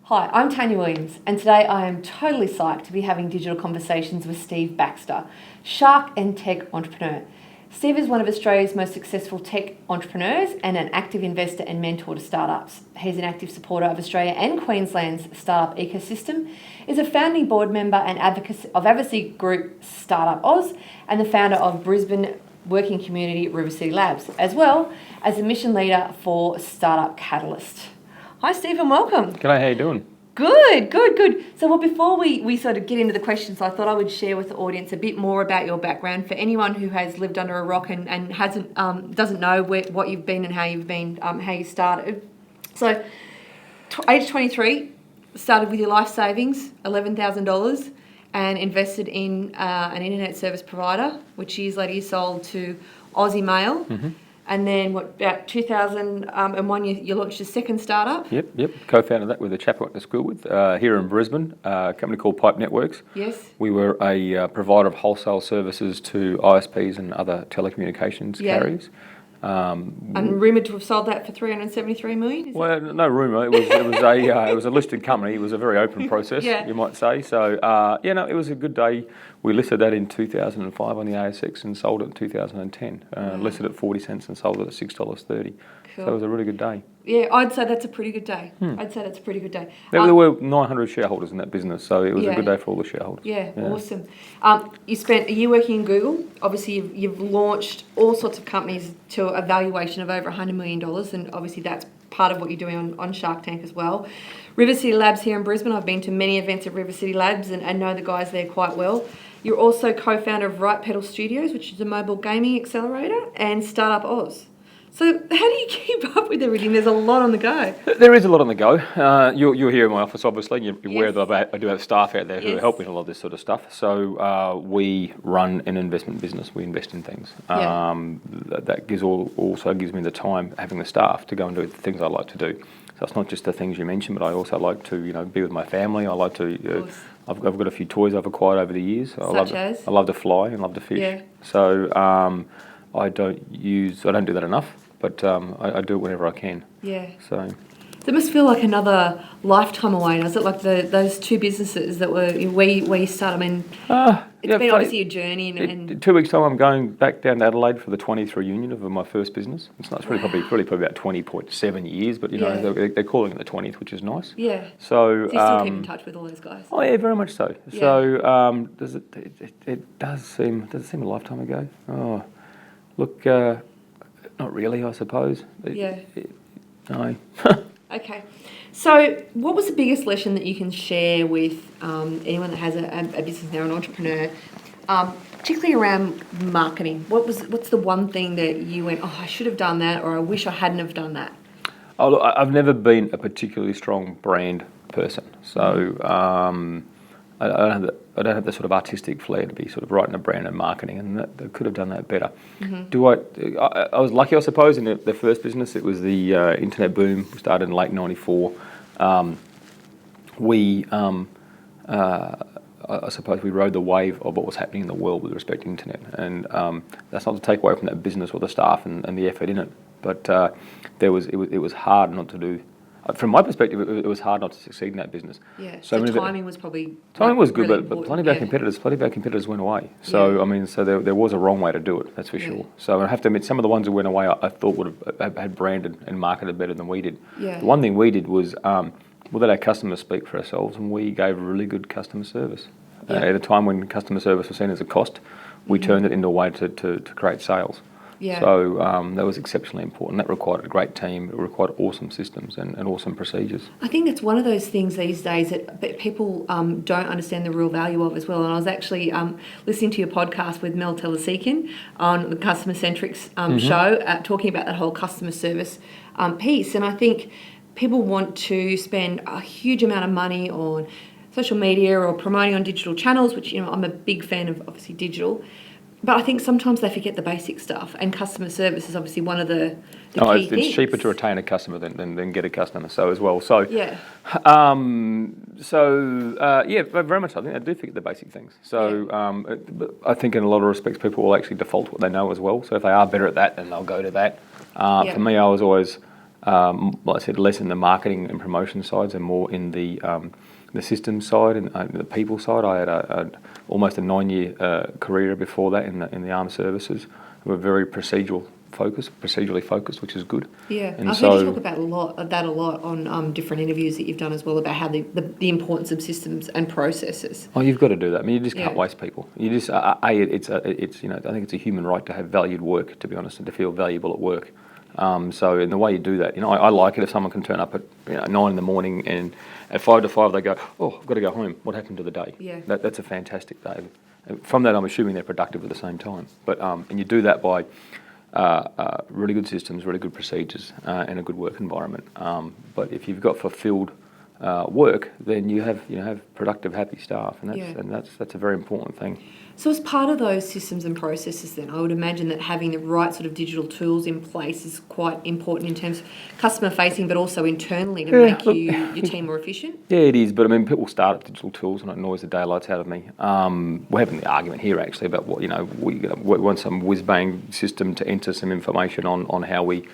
Hi, I'm Tanya Williams, and today I am totally psyched to be having digital conversations with Steve Baxter, shark and tech entrepreneur. Steve is one of Australia's most successful tech entrepreneurs and an active investor and mentor to startups. He's an active supporter of Australia and Queensland's startup ecosystem, is a founding board member and advocacy group Startup Oz, and the founder of Brisbane working community River City Labs, as well as a mission leader for Startup Catalyst. Hi, Stephen, welcome. G'day, how you doing? Good. So before we sort of get into the questions, I thought I would share with the audience a bit more about your background for anyone who has lived under a rock and doesn't know what you've been and how you've been, how you started. So, age 23, started with your life savings, $11,000, and invested in an internet service provider, which years later you sold to Aussie Mail. Mm-hmm. And then, about 2001, you launched a second startup? Yep. Co-founded that with a chap I went to school with here in Brisbane, a company called Pipe Networks. Yes. We were a provider of wholesale services to ISPs and other telecommunications carriers. And rumoured to have sold that for $373 million? Well, no rumour. It was a listed company. It was a very open process, you might say. So, it was a good day. We listed that in 2005 on the ASX and sold it in 2010. Listed at 40 cents and sold it at $6.30. Cool. So it was a really good day. Yeah, I'd say that's a pretty good day. There were 900 shareholders in that business, so it was a good day for all the shareholders. Yeah. Awesome. You spent a year working in Google. Obviously, you've launched all sorts of companies to a valuation of over $100 million, and obviously that's part of what you're doing on Shark Tank as well. River City Labs here in Brisbane. I've been to many events at River City Labs and know the guys there quite well. You're also co-founder of Right Pedal Studios, which is a mobile gaming accelerator, and Startup Oz. So how do you keep up with everything? There's a lot on the go. There is a lot on the go. You're here in my office, obviously. You're aware that I do have staff out there who help with a lot of this sort of stuff. So we run an investment business. We invest in things. That also gives me the time, having the staff, to go and do the things I like to do. So it's not just the things you mentioned, but I also like to, be with my family. I like to. I've got a few toys I've acquired over the years. I love to fly and love to fish. Yeah. So I don't do that enough. But I do it whenever I can. Yeah. So it must feel like another lifetime away. Is it like those two businesses that were where you started? I mean, it's been obviously a journey. In 2 weeks' time, I'm going back down to Adelaide for the 20th reunion of my first business. It's probably about 20.7 years, but they're calling it the 20th, which is nice. Yeah. So you still keep in touch with all those guys? Oh yeah, very much so. Yeah. So does it seem a lifetime ago? Oh, look. Not really, I suppose. No. Okay. So what was the biggest lesson that you can share with anyone that has a business now, an entrepreneur, particularly around marketing? What's the one thing that you went, I should have done that, or I wish I hadn't have done that? Oh, look, I've never been a particularly strong brand person. So I don't have the sort of artistic flair to be sort of writing a brand and marketing, and I could have done that better. Mm-hmm. I was lucky, I suppose, in the first business. It was the internet boom. We started in late '94. I suppose we rode the wave of what was happening in the world with respect to internet, and that's not to take away from that business or the staff and the effort in it, but it was hard not to do. From my perspective, it was hard not to succeed in that business. Yeah. So timing was probably good, really but plenty of our competitors went away. So there was a wrong way to do it. That's for sure. So I have to admit, some of the ones that went away, I thought would have had branded and marketed better than we did. Yeah. The one thing we did was we let our customers speak for ourselves, and we gave really good customer service. At a time when customer service was seen as a cost, we turned it into a way to create sales. Yeah. So that was exceptionally important. That required a great team. It required awesome systems and awesome procedures. I think it's one of those things these days that people don't understand the real value of as well. And I was actually listening to your podcast with Mel Telesekin on the Customer Centrics show, talking about that whole customer service piece. And I think people want to spend a huge amount of money on social media or promoting on digital channels, which, I'm a big fan of, obviously, digital. But I think sometimes they forget the basic stuff, and customer service is obviously one of the key things. It's cheaper to retain a customer than get a customer. So as well. So yeah. Very much. I think they do forget the basic things. So I think in a lot of respects, people will actually default to what they know as well. So if they are better at that, then they'll go to that. For me, I was always like I said, less in the marketing and promotion sides and more in the systems side and the people side. I had almost a 9-year career before that in the armed services. We were very procedurally focused, which is good. Yeah, and I've heard you talk about a lot on different interviews that you've done as well about how the importance of systems and processes. Oh, you've got to do that. I mean, you just can't waste people. You just it's I think it's a human right to have valued work, to be honest, and to feel valuable at work. So in the way you do that, I like it if someone can turn up at 9 in the morning and at 5 to 5 they go, oh, I've got to go home. What happened to the day? Yeah. That's a fantastic day. From that, I'm assuming they're productive at the same time. But and you do that by really good systems, really good procedures, and a good work environment. But if you've got fulfilled work, then you have productive, happy staff, and that's a very important thing. So as part of those systems and processes then, I would imagine that having the right sort of digital tools in place is quite important in terms of customer facing, but also internally to make your team more efficient? Yeah, it is, but I mean, people start at digital tools and it annoys the daylights out of me. We're having the argument here actually about what, we want some whiz-bang system to enter some information on how we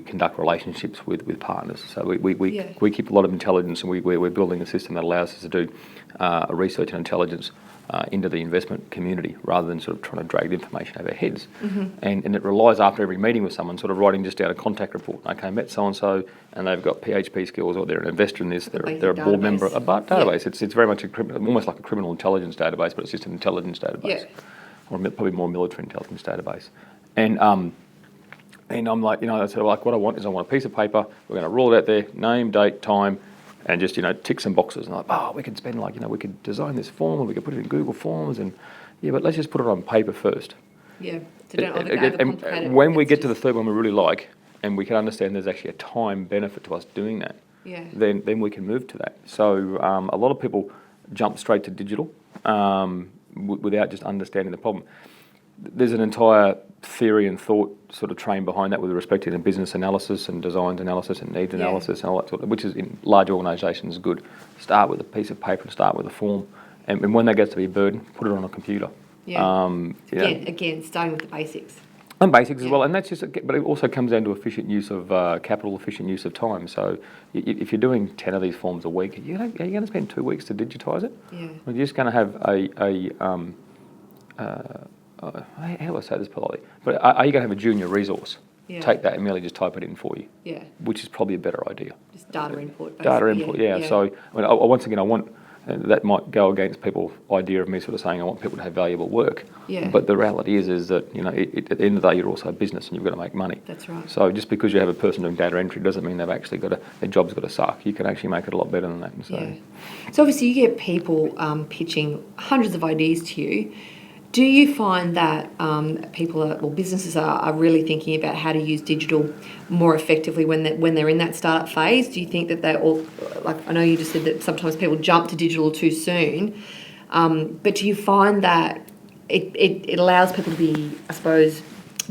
conduct relationships with partners. So we keep a lot of intelligence, and we're building a system that allows us to do research and intelligence into the investment community rather than sort of trying to drag the information over our heads. Mm-hmm. And it relies after every meeting with someone sort of writing just down a contact report. Okay, met so-and-so and they've got PHP skills, or they're an investor in this, they're a board member. A database. Yeah. It's very much almost like a criminal intelligence database, but it's just an intelligence database. Yeah. Or probably more military intelligence database. And I'm like, sort of like what I want is I want a piece of paper, we're going to roll it out there, name, date, time, and just, tick some boxes. And we could spend we could design this form, or we could put it in Google Forms, but let's just put it on paper first. Yeah, so don't overcomplicate it. When we get to the third one we really like, and we can understand there's actually a time benefit to us doing that, then we can move to that. So a lot of people jump straight to digital without just understanding the problem. There's an entire theory and thought sort of train behind that with respect to business analysis and designs analysis and needs analysis and all that sort of, which is in large organisations good. Start with a piece of paper and start with a form, and when that gets to be a burden, put it on a computer. Yeah. Again, starting with the basics. And basics as well, and that's but it also comes down to efficient use of capital, efficient use of time. So if you're doing 10 of these forms a week, you're going to spend 2 weeks to digitise it. Yeah. You're just going to have how do I say this politely? But are you going to have a junior resource take that and merely just type it in for you? Yeah. Which is probably a better idea. Just data input. Basically. Data input, yeah. So once again, I want that might go against people's idea of me sort of saying I want people to have valuable work. Yeah. But the reality is that at the end of the day you're also a business and you've got to make money. That's right. So just because you have a person doing data entry doesn't mean they've actually their job's got to suck. You can actually make it a lot better than that. And so obviously you get people pitching hundreds of ideas to you. Do you find that businesses are really thinking about how to use digital more effectively when they're in that startup phase? Do you think that they all, I know you just said that sometimes people jump to digital too soon, but do you find that it allows people to be, I suppose,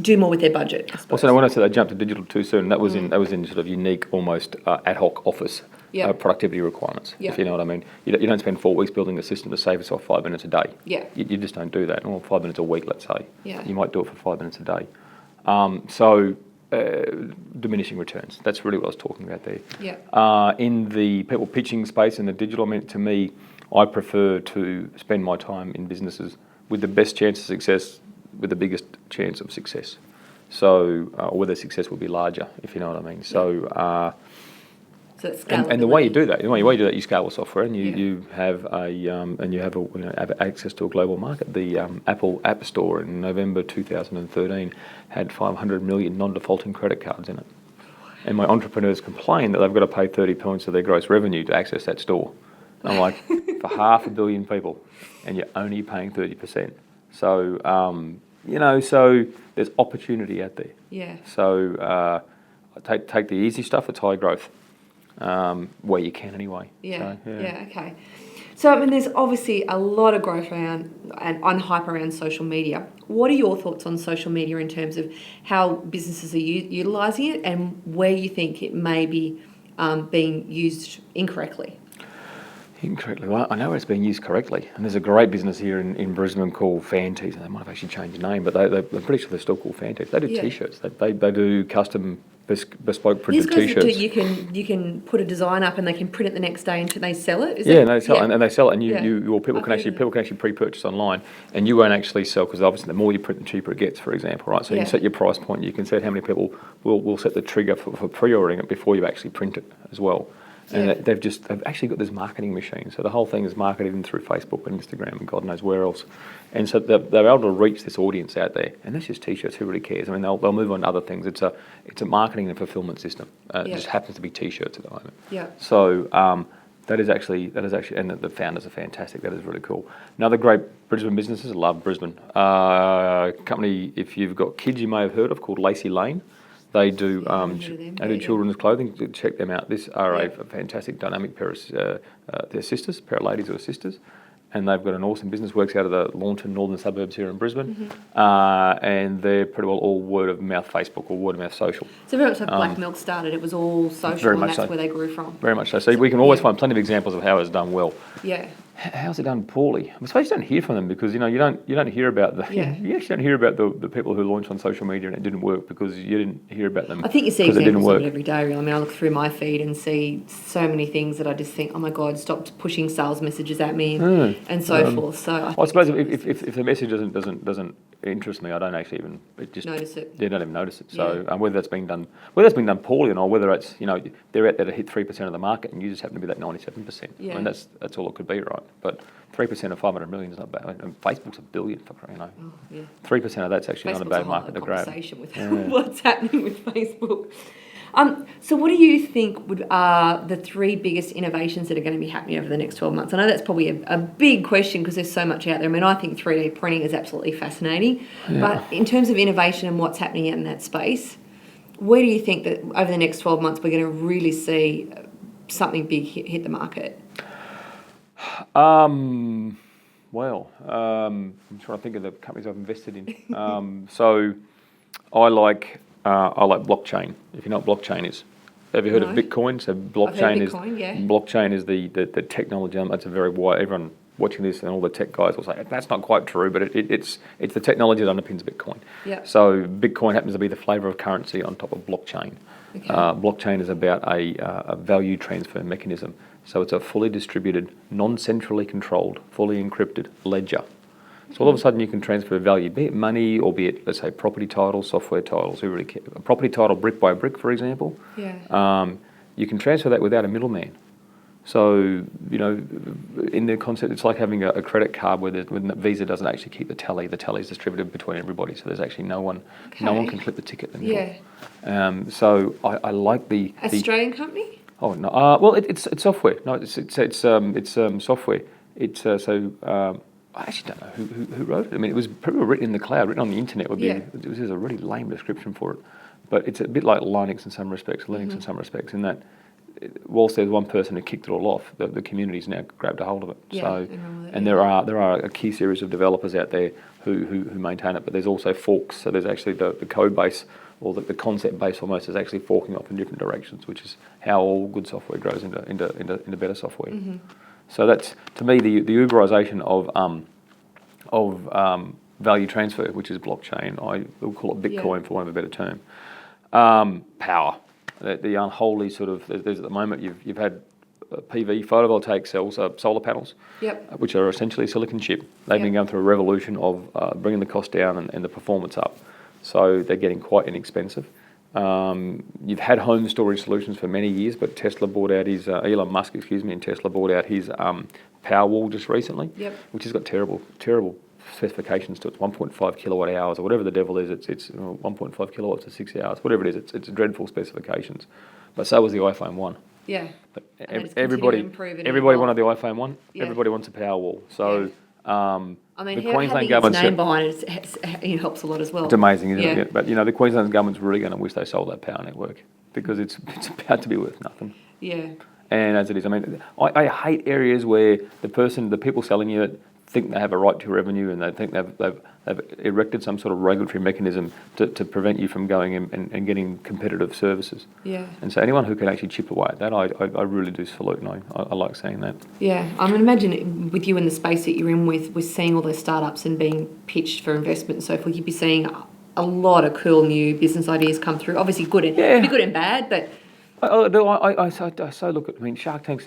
do more with their budget? Well, so when I said they jumped to digital too soon, that was in sort of unique, almost ad hoc office productivity requirements. If you know what I mean. You don't spend 4 weeks building a system to save yourself 5 minutes a day. Yeah. You just don't do that. Or 5 minutes a week, let's say. Yeah. You might do it for 5 minutes a day. Diminishing returns. That's really what I was talking about there. Yeah. In the people pitching space in the digital, to me, I prefer to spend my time in businesses with the best chance of success, with the biggest chance of success. So, or whether success will be larger, if you know what I mean. So, and the way you do that, you scale the software, and you have access to a global market. The Apple App Store in November 2013 had 500 million non-defaulting credit cards in it, and my entrepreneurs complain that they've got to pay 30 points of their gross revenue to access that store. And I'm like, for 500 million people, and you're only paying 30%. So so there's opportunity out there. Yeah. So take the easy stuff. It's high growth. Where you can anyway. Yeah. So, okay. So there's obviously a lot of growth around and hype around social media. What are your thoughts on social media in terms of how businesses are utilising it and where you think it may be being used incorrectly? Incorrectly. Well, I know it's being used correctly, and there's a great business here in Brisbane called Fantees, and they might have actually changed the name, but I'm pretty sure they're still called Fantees. They do T-shirts. They do custom bespoke These printed guys T-shirts. you can put a design up and they can print it the next day and they sell it. And they sell it, and they sell it, and Yeah. people can actually pre-purchase online, and you won't actually sell, because obviously the more you print, the cheaper it gets. For example, right? So you can set your price point. You can set how many people will set the trigger for pre-ordering it before you actually print it as well. And they've actually got this marketing machine. So the whole thing is marketed in through Facebook and Instagram and God knows where else. And so they're able to reach this audience out there. And that's just T-shirts. Who really cares? I mean, they'll move on to other things. It's a marketing and fulfillment system. It just happens to be T-shirts at the moment. Yeah. So that is actually, and the founders are fantastic. That is really cool. Another great Brisbane businesses. I love Brisbane. Company, if you've got kids, you may have heard of, called Lacey Lane. They do children's clothing. Check them out. This are a fantastic, dynamic pair of they're sisters, pair of ladies who are sisters, and they've got an awesome business. Works out of the Launton northern suburbs here in Brisbane, and they're pretty well all word of mouth Facebook or word of mouth social. So very much like Black Milk started. It was all social, and that's where they grew from. Very much so. So we can always find plenty of examples of how it's done well. Yeah. How's it done poorly? I suppose you don't hear from them because you don't hear about you actually don't hear about the people who launched on social media and it didn't work because you didn't hear about them. I think you see examples of it every day. Really. I mean, I look through my feed and see so many things that I just think, oh my God, stop pushing sales messages at me and so forth. So I suppose if the message doesn't interest me, I don't actually even notice it. They don't even notice it. So whether that's been done poorly or not, whether it's they're out there to hit 3% of the market and you just happen to be that 97%. Yeah. I mean that's all it could be, right? But 3% of 500 million is not bad. I mean, Facebook's $1 billion. 3% of that's actually not a bad market to grab. With what's happening with Facebook. So what do you think are the three biggest innovations that are going to be happening over the next 12 months? I know that's probably a big question because there's so much out there. I mean, I think 3D printing is absolutely fascinating. Yeah. But in terms of innovation and what's happening in that space, where do you think that over the next 12 months we're going to really see something big hit the market? I'm trying to think of the companies I've invested in. So I like blockchain. If you know what blockchain is, have you heard of Bitcoin? So blockchain is the technology. That's a very wide. Everyone watching this and all the tech guys will say that's not quite true, but it's the technology that underpins Bitcoin. Yeah. So Bitcoin happens to be the flavour of currency on top of blockchain. Okay. Blockchain is about a value transfer mechanism. So it's a fully distributed, non-centrally controlled, fully encrypted ledger. So all of a sudden you can transfer value, be it money or be it, let's say, property titles, software titles, who really care. A property title brick by brick, for example, you can transfer that without a middleman. So, in the concept, it's like having a credit card when Visa doesn't actually keep the tally. The tally is distributed between everybody, so there's actually no one can clip the ticket in the middle. Yeah. So I like the Australian company? Oh no! Well, it's software. No, it's software. It's I actually don't know who wrote it. I mean, it was probably written in the cloud, written on the internet. It was a really lame description for it, but it's a bit like Linux in some respects, in some respects, in that whilst there's one person who kicked it all off, the community's now grabbed a hold of it. There are a key series of developers out there who maintain it, but there's also forks. So there's actually the code base, or the concept base almost, is actually forking off in different directions, which is how all good software grows into better software. Mm-hmm. So that's, to me, the Uberization of value transfer, which is blockchain. I will call it Bitcoin for want of a better term. Power, the unholy sort of. There's at the moment you've had PV photovoltaic cells, solar panels, which are essentially a silicon chip. They've been going through a revolution of bringing the cost down and the performance up. So they're getting quite inexpensive. You've had home storage solutions for many years, but Tesla bought out his Elon Musk, and Tesla bought out his Powerwall just recently, which has got terrible specifications to it. It's 1.5 kilowatt hours or whatever the devil is. It's 1.5 kilowatts to 6 hours, whatever it is. It's dreadful specifications. But so was the iPhone 1. Yeah. But everybody wanted the iPhone 1. Yeah. Everybody wants a Powerwall. So. I mean, having its name behind it helps a lot as well. It's amazing, isn't it? But the Queensland government's really going to wish they sold that power network because it's about to be worth nothing. Yeah. And as it is, I mean, I hate areas where the people selling you it think they have a right to revenue and they think they've erected some sort of regulatory mechanism to prevent you from going and getting competitive services. Yeah. And so anyone who can actually chip away at that, I really do salute, and I like seeing that. Yeah. I mean, imagine with you in the space that you're in with seeing all those startups and being pitched for investment and so forth, you'd be seeing a lot of cool new business ideas come through. Obviously, good and good and bad, but. I so look at. I mean, Shark Tank's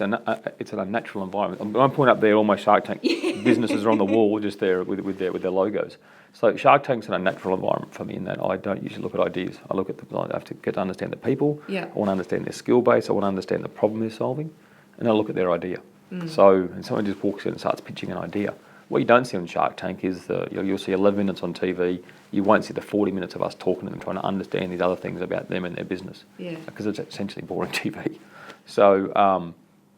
it's an unnatural environment. I'm pointing up there. All my Shark Tank businesses are on the wall, just there with their logos. So Shark Tank's an unnatural environment for me in that I don't usually look at ideas. I have to get to understand the people. Yeah. I want to understand their skill base. I want to understand the problem they're solving, and I look at their idea. So, and someone just walks in and starts pitching an idea. What you don't see on Shark Tank is you'll see 11 minutes on TV. You won't see the 40 minutes of us talking to them, trying to understand these other things about them and their business. Yeah. Because it's essentially boring TV. So,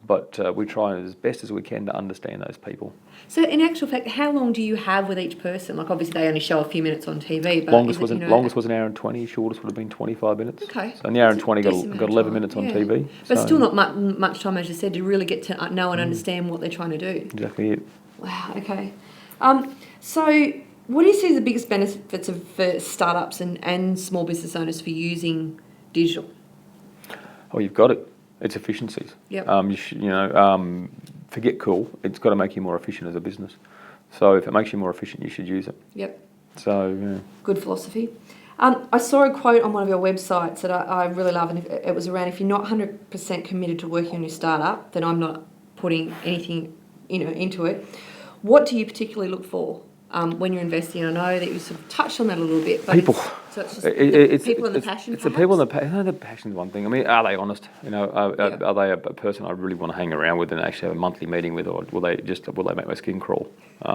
but we try as best as we can to understand those people. So, in actual fact, how long do you have with each person? Like, obviously, they only show a few minutes on TV. But longest was an hour and 20. Shortest would have been 25 minutes. Okay. So, in the hour and 20, got 11 minutes on TV. But still not much time, as you said, to really get to know and understand what they're trying to do. Exactly it. Wow. Okay. So, what do you see as the biggest benefits for startups and small business owners for using digital? Oh, you've got it. It's efficiencies. Yep. Forget cool. It's got to make you more efficient as a business. So if it makes you more efficient, you should use it. Yep. So, yeah. Good philosophy. I saw a quote on one of your websites that I really love, and it was around, if you're not 100% committed to working on your startup, then I'm not putting anything into it. What do you particularly look for when you're investing? I know that you sort of touched on that a little bit. But people. So it's just people and the passion. It's the people and the passion's one thing. I mean, are they honest? Are they a person I really want to hang around with and actually have a monthly meeting with, or will they make my skin crawl? What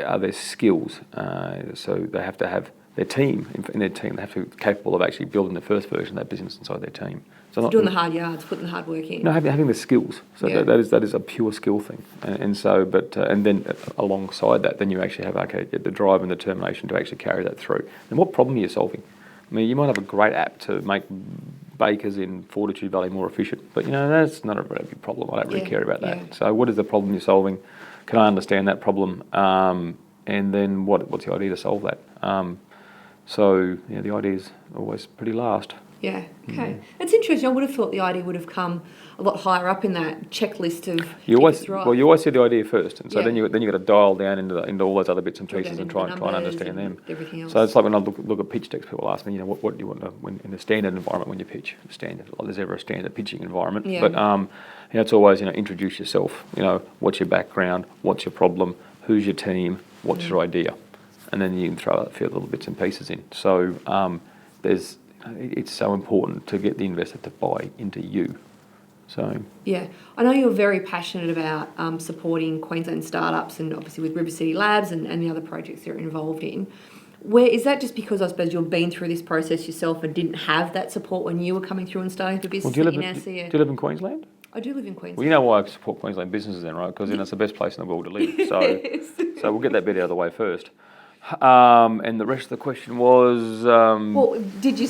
are their skills? So they have to have their team in their team. They have to be capable of actually building the first version of that business inside their team. So doing the hard yards, putting the hard work in. No, having the skills. So that is a pure skill thing. And then alongside that, then you actually have the drive and determination to actually carry that through. And what problem are you solving? I mean, you might have a great app to make bakers in Fortitude Valley more efficient, but that's not a very big problem. I don't really care about that. Yeah. So what is the problem you're solving? Can I understand that problem? And then what's the idea to solve that? The idea is always pretty last. Yeah, okay. It's interesting. I would have thought the idea would have come a lot higher up in that checklist of you always see the idea first, and so then you got to dial down into all those other bits and pieces and try and understand them. Everything else. So it's like when I look at pitch decks, people ask me, what do you want to, when in a standard environment when you pitch? Standard, like there's ever a standard pitching environment, but it's always introduce yourself. What's your background? What's your problem? Who's your team? What's your idea? And then you can throw a few little bits and pieces in. So it's so important to get the investor to buy into you. So yeah, I know you're very passionate about supporting Queensland startups, and obviously with River City Labs and the other projects you're involved in. Where is that just because I suppose you've been through this process yourself and didn't have that support when you were coming through and starting the business? Do you live in Queensland? I do live in Queensland. Well, you know why I support Queensland businesses then, right? Because it's the best place in the world to live. So we'll get that bit out of the way first. And the rest of the question was... well, did you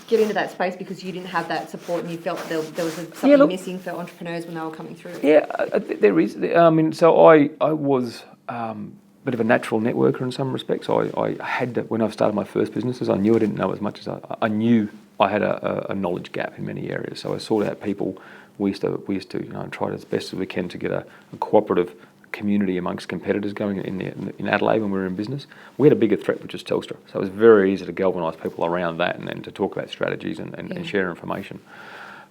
get into that space because you didn't have that support and you felt there was something missing for entrepreneurs when they were coming through? Yeah, there is. I mean, so I was a bit of a natural networker in some respects. I had to, when I started my first businesses, I knew I didn't know as much as I knew I had a knowledge gap in many areas. So I sought out people. We used to try as best as we can to get a cooperative community amongst competitors going in Adelaide when we were in business. We had a bigger threat, which is Telstra. So it was very easy to galvanise people around that and to talk about strategies and share information.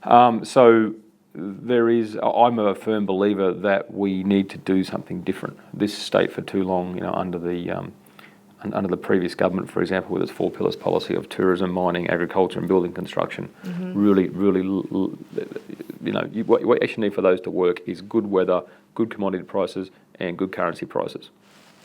So there is, I'm a firm believer that we need to do something different. This state for too long, under the previous government, for example, with its 4 pillars policy of tourism, mining, agriculture and building construction, really, what you actually need for those to work is good weather, good commodity prices and good currency prices,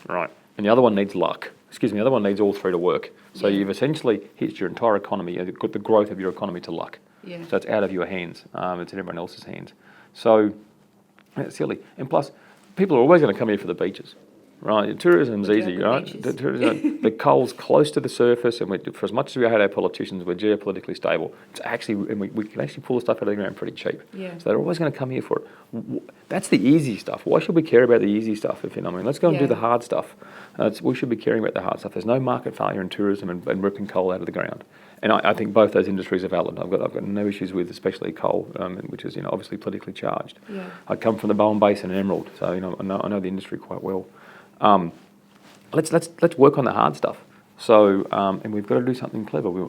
right? And the other one needs luck. The other one needs all three to work. So you've essentially hitched your entire economy, you've got the growth of your economy to luck. Yeah. So it's out of your hands, it's in everyone else's hands. So it's silly. And plus, people are always going to come here for the beaches. Right, tourism's easy, right? The coal's close to the surface, and for as much as we hate our politicians, we're geopolitically stable. It's actually, and we can actually pull the stuff out of the ground pretty cheap. Yeah. So they're always going to come here for it. That's the easy stuff. Why should we care about the easy stuff? If you know what I mean, let's go and do the hard stuff. We should be caring about the hard stuff. There's no market failure in tourism and ripping coal out of the ground. And I think both those industries are valid. I've got no issues with, especially coal, which is obviously politically charged. Yeah. I come from the Bowen Basin and Emerald, so I know the industry quite well. let's work on the hard stuff. So, and we've got to do something clever.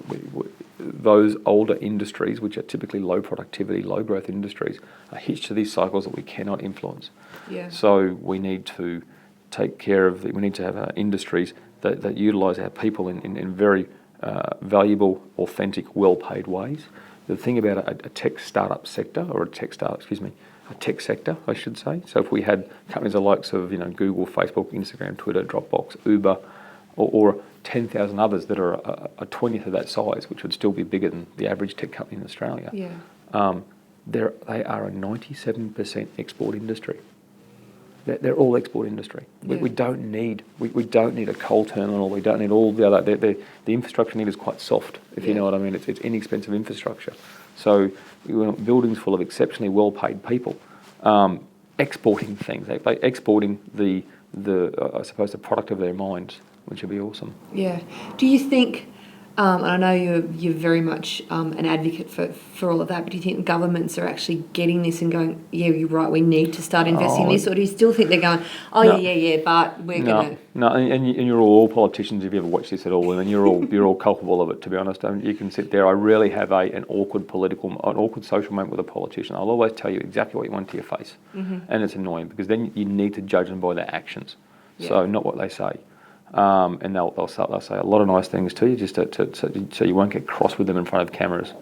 Those older industries, which are typically low productivity, low growth industries, are hitched to these cycles that we cannot influence. Yeah. So we need to take care of. We need to have industries that utilise our people in very valuable, authentic, well-paid ways. The thing about a tech startup sector, or a tech sector, I should say. So if we had companies the likes of Google, Facebook, Instagram, Twitter, Dropbox, Uber, or 10,000 others that are a 20th of that size, which would still be bigger than the average tech company in Australia. Yeah. They are a 97% export industry. They're all export industry. Yeah. We don't need a coal terminal. We don't need all the other. The infrastructure need is quite soft, if you know what I mean. It's inexpensive infrastructure. So we want buildings full of exceptionally well-paid people, exporting things. They exporting the I suppose the product of their minds, which would be awesome. Yeah. Do you think? And I know you're very much an advocate for all of that, but do you think governments are actually getting this and going, yeah, you're right, we need to start investing in this? Or do you still think they're going, yeah, but we're going to... No, and you're all politicians, if you ever watch this at all, and you're all culpable of it, to be honest. You can sit there. I rarely have an awkward social moment with a politician. I'll always tell you exactly what you want to your face. Mm-hmm. And it's annoying because then you need to judge them by their actions. Yeah. So not what they say. And they'll say a lot of nice things to you, just so you won't get cross with them in front of cameras.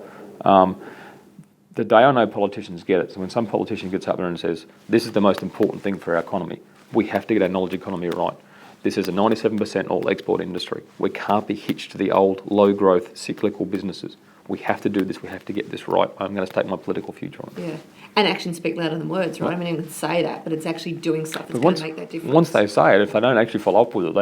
The day I know politicians get it, so when some politician gets up there and says, this is the most important thing for our economy, we have to get our knowledge economy right. This is a 97% all export industry. We can't be hitched to the old, low growth, cyclical businesses. We have to do this. We have to get this right. I'm going to stake my political future on it. Yeah. And actions speak louder than words, right? I mean, you can say that, but it's actually doing stuff that's going to make that difference. Once they say it, if they don't actually follow up with it,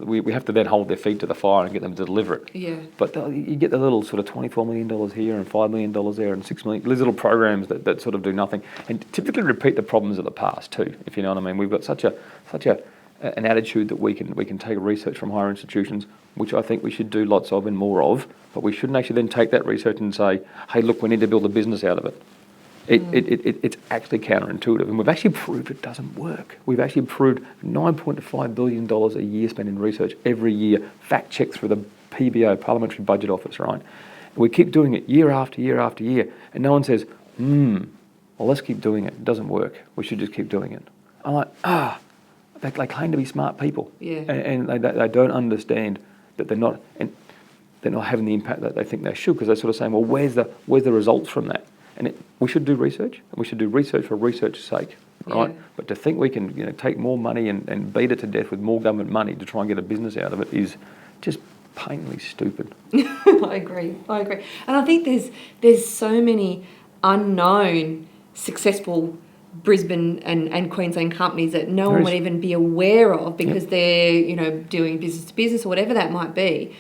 we have to then hold their feet to the fire and get them to deliver it. Yeah. But you get the little sort of $24 million here and $5 million there and $6 million, these little programs that sort of do nothing and typically repeat the problems of the past too, if you know what I mean. We've got such an attitude that we can take research from higher institutions, which I think we should do lots of and more of, but we shouldn't actually then take that research and say, hey, look, we need to build a business out of it. It's actually counterintuitive, and we've actually proved it doesn't work. We've actually proved $9.5 billion a year spent in research every year, fact checked through the PBO, Parliamentary Budget Office, right? And we keep doing it year after year after year, and no one says, well, let's keep doing it. It doesn't work. We should just keep doing it. I'm like, they claim to be smart people, and they don't understand that they're not having the impact that they think they should, because they're sort of saying, well, where's the results from that? And we should do research, and we should do research for research's sake, right? Yeah. But to think we can take more money and beat it to death with more government money to try and get a business out of it is just painfully stupid. I agree. And I think there's so many unknown successful Brisbane and Queensland companies that no one would even be aware of because they're doing business to business or whatever that might be.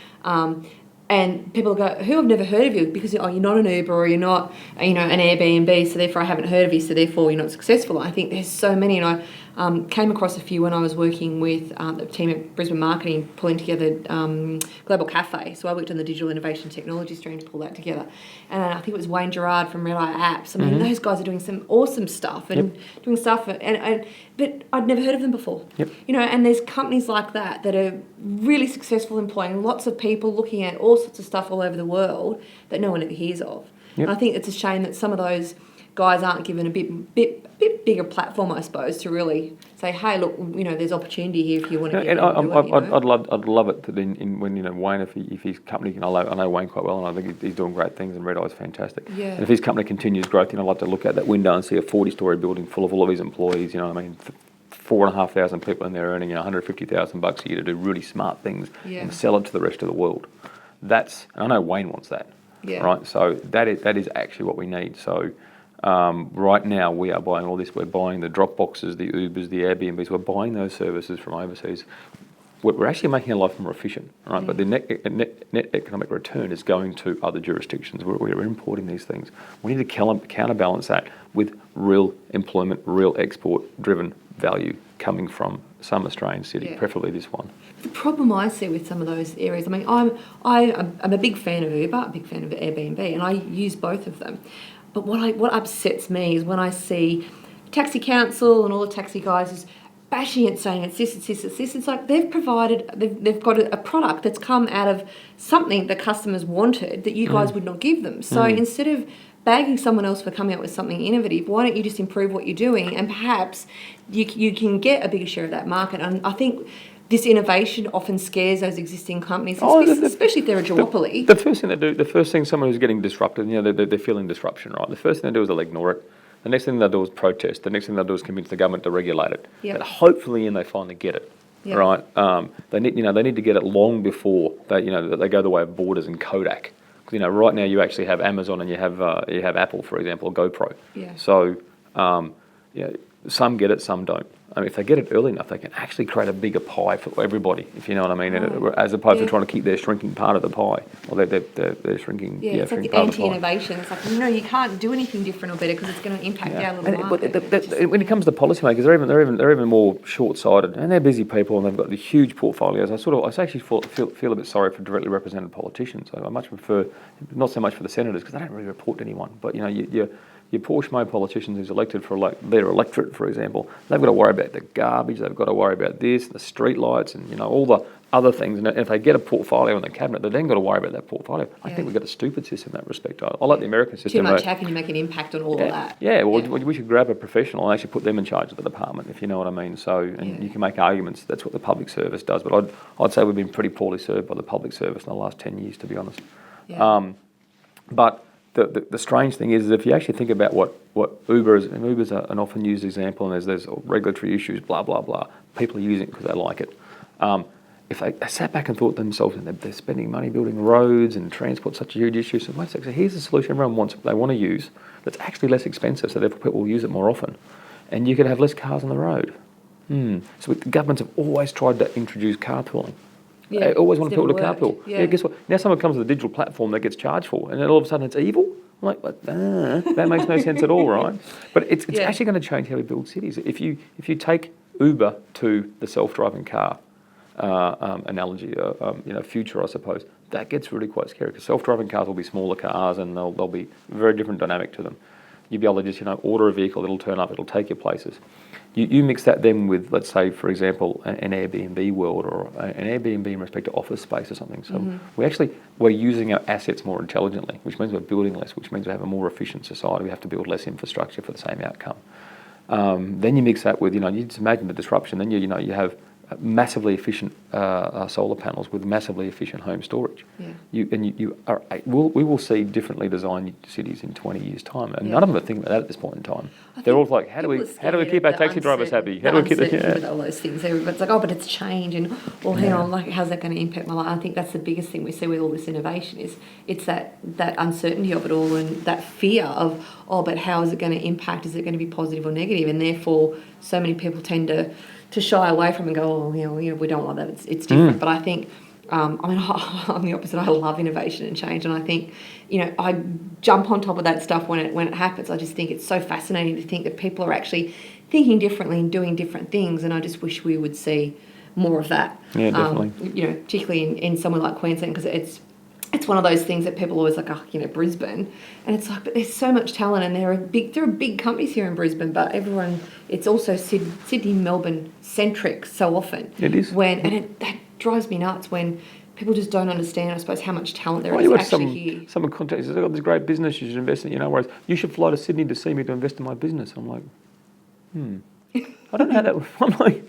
And people go, who have never heard of you? Because you're not an Uber or you're not an Airbnb, so therefore I haven't heard of you, so therefore you're not successful. I think there's so many, and I came across a few when I was working with the team at Brisbane Marketing, pulling together Global Cafe. So I worked on the digital innovation technology stream to pull that together. And I think it was Wayne Gerard from Red Eye Apps. I mean, those guys are doing some awesome stuff and doing stuff, but I'd never heard of them before. Yep. And there's companies like that are really successful, employing lots of people, looking at all sorts of stuff all over the world that no one ever hears of. Yep. And I think it's a shame that some of those guys aren't given a bit bigger platform, I suppose, to really say, hey, look, there's opportunity here if you want to. And I'd love it that when Wayne, if his company, I know Wayne quite well, and I think he's doing great things, and Red Eye's fantastic. Yeah. And if his company continues growth, I'd love to look out that window and see a 40-story building full of all of his employees. 4,500 people in there earning $150,000 a year to do really smart things and sell it to the rest of the world. And I know Wayne wants that. Yeah. Right. So that is actually what we need. So. Right now we are buying all this. We're buying the Dropboxes, the Ubers, the Airbnbs. We're buying those services from overseas. We're actually making our life more efficient, right? But the net economic return is going to other jurisdictions. We're importing these things. We need to counterbalance that with real employment, real export-driven value coming from some Australian city, preferably this one. The problem I see with some of those areas, I mean, I'm a big fan of Uber, a big fan of Airbnb, and I use both of them. But what upsets me is when I see Taxi Council and all the taxi guys is bashing it, saying it's this, it's this, it's this. It's like they've got a product that's come out of something the customers wanted that you guys would not give them. So instead of bagging someone else for coming up with something innovative, why don't you just improve what you're doing, and perhaps you can get a bigger share of that market. And I think this innovation often scares those existing companies, especially if they're a duopoly. The first thing they do, the first thing someone who's getting disrupted, they're feeling disruption, right? The first thing they do is they'll ignore it. The next thing they'll do is protest. The next thing they'll do is convince the government to regulate it. Yep. But hopefully, they finally get it, right? They need to get it long before they go the way of Borders and Kodak. Because right now you actually have Amazon and you have Apple, for example, or GoPro. Yeah. So some get it, some don't. I mean, if they get it early enough, they can actually create a bigger pie for everybody, if you know what I mean, as opposed to trying to keep their shrinking part of the pie, or their shrinking. Yeah, it's like anti-innovation. It's like, you can't do anything different or better because it's going to impact our little market. When it comes to policymakers, they're even more short-sighted, and they're busy people, and they've got the huge portfolios. I actually feel a bit sorry for directly represented politicians. I much prefer, not so much for the senators, because they don't really report to anyone, but your poor schmo politicians who's elected for their electorate, for example, they've got to worry about the garbage, they've got to worry about this, the street lights, and all the other things. And if they get a portfolio in the cabinet, they've then got to worry about that portfolio. I think we've got a stupid system in that respect. I like the American system. Too much. How can you make an impact on all of that? Yeah, well, we should grab a professional and actually put them in charge of the department, if you know what I mean. So, you can make arguments. That's what the public service does. But I'd say we've been pretty poorly served by the public service in the last 10 years, to be honest. Yeah. But the strange thing is if you actually think about what Uber is, and Uber's an often used example, and there's regulatory issues, blah, blah, blah. People are using it because they like it. If they sat back and thought to themselves, and they're spending money building roads and transport, such a huge issue, so wait a second, so here's the solution everyone wants, they want to use, that's actually less expensive, so therefore people will use it more often. And you could have less cars on the road. So the governments have always tried to introduce carpooling. Yeah, they always want people to worked. carpool. Yeah, guess what? Now someone comes with a digital platform that gets charged for, and then all of a sudden it's evil? I'm like, that makes no sense at all, right? But it's actually going to change how we build cities. If you take Uber to the self-driving car analogy, future, I suppose, that gets really quite scary, because self-driving cars will be smaller cars, and they'll be a very different dynamic to them. You'll be able to just order a vehicle, it'll turn up, it'll take you places. You mix that then with, let's say, for example, an Airbnb world, or an Airbnb in respect to office space or something. So we're using our assets more intelligently, which means we're building less, which means we have a more efficient society. We have to build less infrastructure for the same outcome. Then you mix that with, you just imagine the disruption. Then you have massively efficient solar panels with massively efficient home storage. Yeah. We will see differently designed cities in 20 years' time, and none of them are thinking about that at this point in time. They're all like, how do we keep our taxi drivers happy? How do we keep with all those things? Everybody's like, but it's change, and hang on, how's that going to impact my life? I think that's the biggest thing we see with all this innovation is it's that uncertainty of it all, and that fear of but how is it going to impact? Is it going to be positive or negative? And therefore, so many people tend to shy away from it and go, we don't like that. It's different. But I think, I'm the opposite. I love innovation and change, and I think, I jump on top of that stuff when it happens. I just think it's so fascinating to think that people are actually thinking differently and doing different things, and I just wish we would see more of that. Yeah, definitely. Particularly in somewhere like Queensland, because it's one of those things that people always like, Brisbane, and it's like, but there's so much talent, and there are big companies here in Brisbane, but it's also Sydney, Melbourne centric so often. It is. That drives me nuts when people just don't understand, I suppose, how much talent there is actually here. Someone contacts us, I've got this great business, you should invest in it, whereas you should fly to Sydney to see me to invest in my business. I'm like, I don't know how that. I'm like,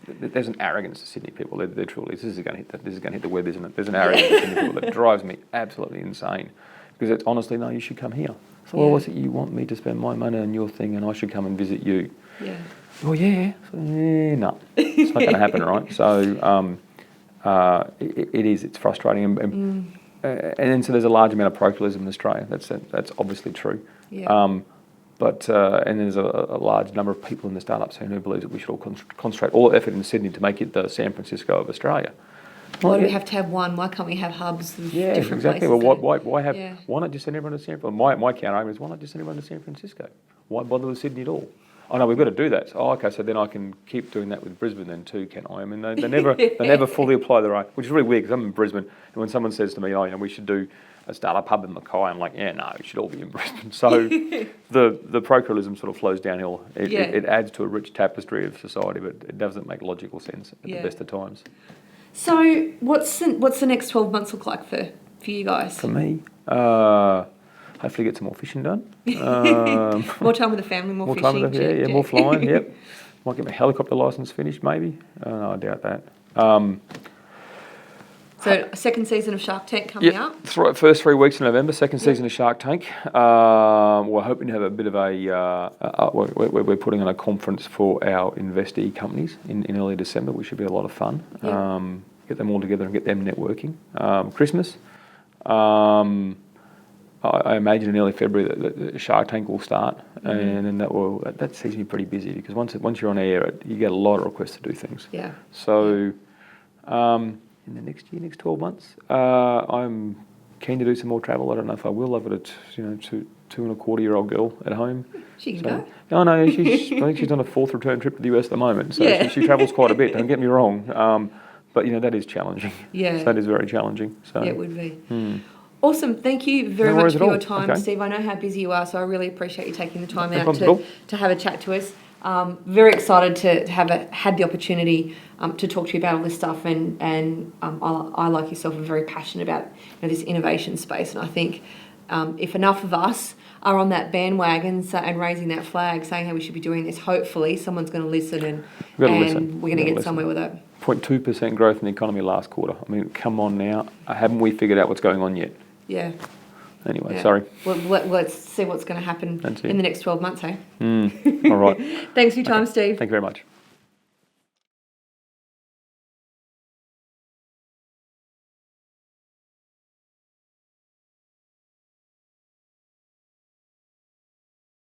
there's an arrogance to Sydney people. They're truly. This is going to hit the web, isn't it? There's an arrogance to Sydney people that drives me absolutely insane. Because it's honestly, no, you should come here. So, well, what's it you want me to spend my money on your thing, and I should come and visit you? Yeah. Oh yeah. No, it's not going to happen, right? So, it is. It's frustrating, and then so there's a large amount of parochialism in Australia. That's obviously true. Yeah. But and there's a large number of people in the startup scene who believe that we should all concentrate all effort in Sydney to make it the San Francisco of Australia. Why do we have to have one? Why can't we have hubs of different exactly. places? Well, why not just send everyone to San Francisco? My counter argument is, why not just send everyone to San Francisco? Why bother with Sydney at all? oh no, we've got to do that. Oh, okay, so then I can keep doing that with Brisbane then too, can I? I mean, they never fully apply their own, which is really weird because I'm in Brisbane, and when someone says to me, oh, we should do a startup hub in Mackay, I'm like, yeah, no, it should all be in Brisbane. So the procuralism sort of flows downhill. It adds to a rich tapestry of society, but it doesn't make logical sense at the best of times. So what's the next 12 months look like for you guys? For me, hopefully get some more fishing done. More time with the family, more fishing. Time with the, more flying, yep. Might get my helicopter licence finished, maybe. No, I doubt that. So second season of Shark Tank coming out? First 3 weeks in November, second season of Shark Tank. We're hoping to have a bit of we're putting on a conference for our investee companies in early December, which should be a lot of fun. Get them all together and get them networking. Christmas. I imagine in early February that the Shark Tank will start, and then that seems to be pretty busy because once you're on air, you get a lot of requests to do things. Yeah. So, in the next 12 months, I'm keen to do some more travel. I don't know if I will. I've got a 2.25-year-old girl at home. She can go. No, I think she's on a 4th return trip to the US at the moment. So she travels quite a bit. Don't get me wrong. But that is challenging. Yeah. So that is very challenging. So yeah, it would be. Awesome. Thank you very much for your time, Steve. I know how busy you are, so I really appreciate you taking the time out to have a chat to us. Very excited to have had the opportunity to talk to you about all this stuff, and I, like yourself, are very passionate about this innovation space, and I think if enough of us are on that bandwagon and raising that flag, saying how we should be doing this, hopefully someone's going to listen and we're going to get somewhere with it. 0.2% growth in the economy last quarter. I mean, come on now. Haven't we figured out what's going on yet? Yeah. Anyway, sorry. Well, let's see what's going to happen in the next 12 months, hey? All right. Thanks for your time, Steve. Thank you very much.